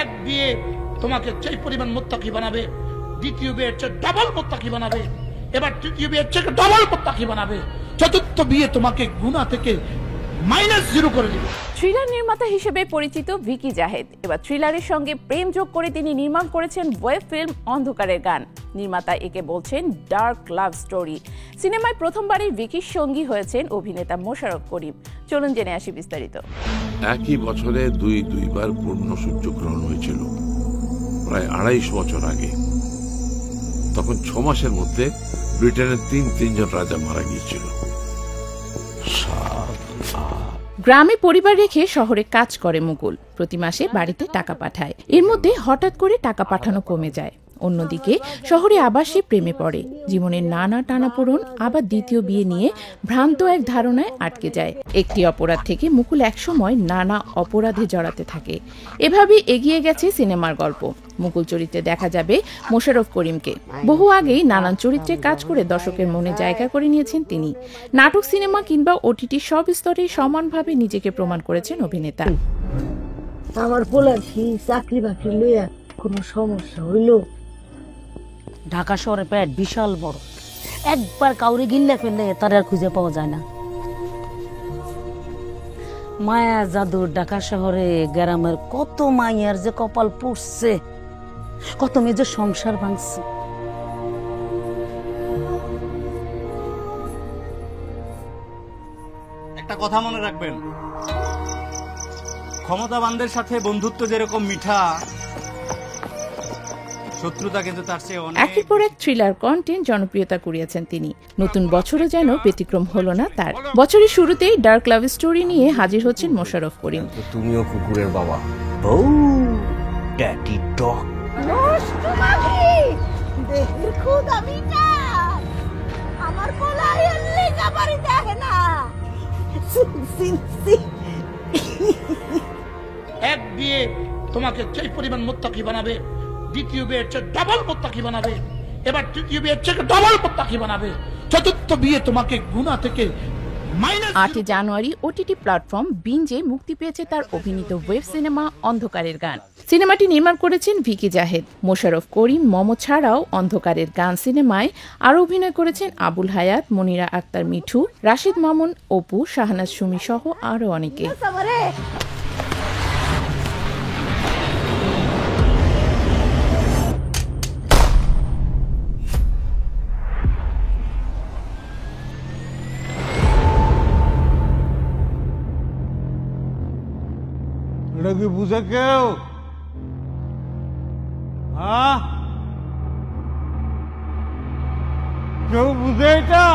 এক বিয়ে তোমাকে যেই পরিমাণ মুত্তাকি বানাবে, দ্বিতীয় বিয়ের চেয়ে ডাবল মুত্তাকি বানাবে, এবার তৃতীয় বিয়ের চেয়ে ডাবল মুত্তাকি বানাবে, চতুর্থ বিয়ে তোমাকে গুনাহ থেকে -0 করে দিবে। থ্রিলার নির্মাতা হিসেবে পরিচিত ভিকি জাহেদ এবার থ্রিলারের সঙ্গে প্রেম যোগ করে তিনি নির্মাণ করেছেন ওয়েব ফিল্ম অন্ধকারের গান। নির্মাতা একে বলছেন ডার্ক লাভ স্টোরি। সিনেমায় প্রথমবারই ভিকির সঙ্গী হয়েছেন অভিনেতা মোশাররফ করিম। চলুন জেনে আসি বিস্তারিত। একই বছরে দুইবার পূর্ণ সূর্যগ্রহণ হয়েছিল, প্রায় ২৫ বছর আগে। তখন ৬ মাসের মধ্যে ব্রিটেনের তিনজন রাজা মারা গিয়েছিল। গ্রামে পরিবার রেখে শহরে কাজ করে মুকুল। প্রতি মাসে বাড়িতে টাকা পাঠায়। এর মধ্যে হঠাৎ করে টাকা পাঠানো কমে যায়। অন্যদিকে শহরে আবার সে প্রেমে পড়ে। জীবনের নানা টানাপোড়েন, আবার দ্বিতীয় বিয়ে নিয়ে ভ্রান্ত এক ধারণায় আটকে যায়। একটি অপরাধ থেকে মুকুল একসময় নানা অপরাধে জড়াতে থাকে। এভাবেই এগিয়ে গেছে সিনেমার গল্প। মুকুল চরিত্রে দেখা যাবে মোশাররফ করিমকে। বহু আগেই নানান চরিত্রে কাজ করে দর্শকের মনে জায়গা করে নিয়েছেন তিনি। নাটক, সিনেমা কিংবা ওটিটি সব স্তরে সমানভাবে নিজেকে প্রমাণ করেছেন অভিনেতা। আমার পোলার কি চাকরি বাকরি লইয়া কোনো সমস্যা হইল? ঢাকা শহরে পেট বিশাল বড়, একবার কাউরে গিল্লা ফেললে তার আর খুঁজে পাওয়া যায় না। মায়া জাদুর ঢাকা শহরে গ্রামের কত মাইয়ার যে কপাল পুড়ছে, কত মেয়ের সংসার ভাঙছে। একটা কথা মনে রাখবেন, ক্ষমতাবানদের সাথে বন্ধুত্ব যেরকম মিঠা, শত্রুতা কিন্তু তার চেয়ে অনেক। একের পর এক থ্রিলার কন্টেন্ট জনপ্রিয়তা কুড়িয়েছেন তিনি। নতুন বছরে যেন ব্যতিক্রম হলো না তার। বছরের শুরুতেই ডার্ক লাভ স্টোরি নিয়ে হাজির হচ্ছেন মোশাররফ করিম। তুমিও কুকুরের বাবা। বউ ড্যাডি ডগ। নষ্ট মাগি দেহের খুদ আমিটা আমার কোলাই লেগা বাড়ি দেখে না। এক বিয়ে তোমাকে যেই পরিমাণ মুত্তাকি বানাবে, দ্বিতীয় বিয়ের চেয়ে ডাবল মুত্তাকি বানাবে, এবার তৃতীয় বিয়ের চেয়ে ডাবল মুত্তাকি বানাবে, চতুর্থ বিয়ে তোমাকে গুনাহ থেকে -8 জানুয়ারি ওটিটি প্ল্যাটফর্ম বিঞ্জে মুক্তি পেয়েছে তার অভিনীত ওয়েব সিনেমা অন্ধকারের গান। সিনেমাটি নির্মাণ করেছেন ভিকি জাহেদ। মোশাররফ করিম, মম ছাড়াও অন্ধকারের গান সিনেমায় আরও অভিনয় করেছেন আবুল হায়াত, মনিরা আক্তার মিঠু, রাশিদ মামুন, অপু, শাহনাজ সুমি সহ আরও অনেকে। এটা কি বুঝে কেউ? কেউ বুঝে এটা?